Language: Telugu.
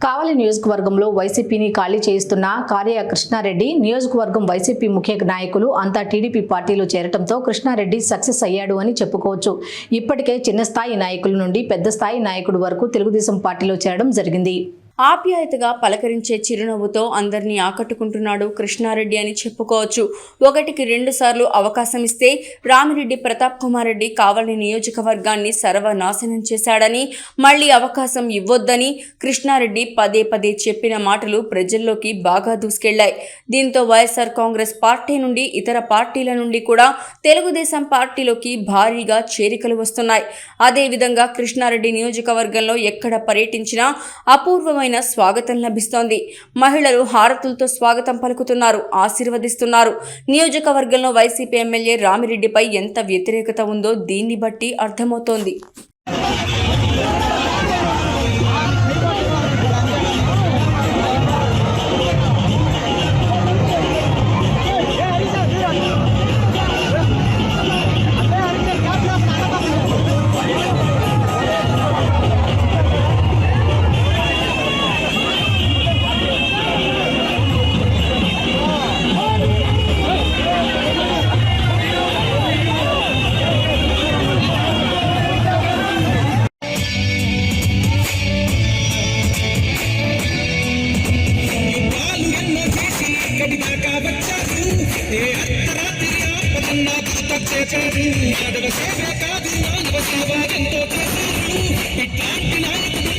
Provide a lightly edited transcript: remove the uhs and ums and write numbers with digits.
కావలి నియోజకవర్గంలో వైసీపీని ఖాళీ చేయిస్తున్న కార్య కృష్ణారెడ్డి నియోజకవర్గం వైసీపీ ముఖ్య నాయకులు అంతా టీడీపీ పార్టీలో చేరటంతో కృష్ణారెడ్డి సక్సెస్ అయ్యాడు అని చెప్పుకోవచ్చు. ఇప్పటికే చిన్న స్థాయి నాయకుల నుండి పెద్ద స్థాయి నాయకుడి వరకు తెలుగుదేశం పార్టీలో చేరడం జరిగింది. ఆప్యాయతగా పలకరించే చిరునవ్వుతో అందరినీ ఆకట్టుకుంటున్నాడు కృష్ణారెడ్డి అని చెప్పుకోవచ్చు. 1కి 2 సార్లు అవకాశం ఇస్తే రామిరెడ్డి ప్రతాప్ కుమార్ రెడ్డి కావలి నియోజకవర్గాన్ని సర్వనాశనం చేశాడని, మళ్లీ అవకాశం ఇవ్వొద్దని కృష్ణారెడ్డి పదే పదే చెప్పిన మాటలు ప్రజల్లోకి బాగా దూసుకెళ్లాయి. దీంతో వైఎస్ఆర్ కాంగ్రెస్ పార్టీ నుండి ఇతర పార్టీల నుండి కూడా తెలుగుదేశం పార్టీలోకి భారీగా చేరికలు వస్తున్నాయి. అదేవిధంగా కృష్ణారెడ్డి నియోజకవర్గంలో ఎక్కడ పర్యటించినా అపూర్వమైన స్వాగతం లభిస్తోంది. మహిళలు హారతులతో స్వాగతం పలుకుతున్నారు, ఆశీర్వదిస్తున్నారు. నియోజకవర్గంలో వైసీపీ ఎమ్మెల్యే రామిరెడ్డిపై ఎంత వ్యతిరేకత ఉందో దీన్ని బట్టి అర్థమవుతోంది. ఇట్లాంటి నాయకుడు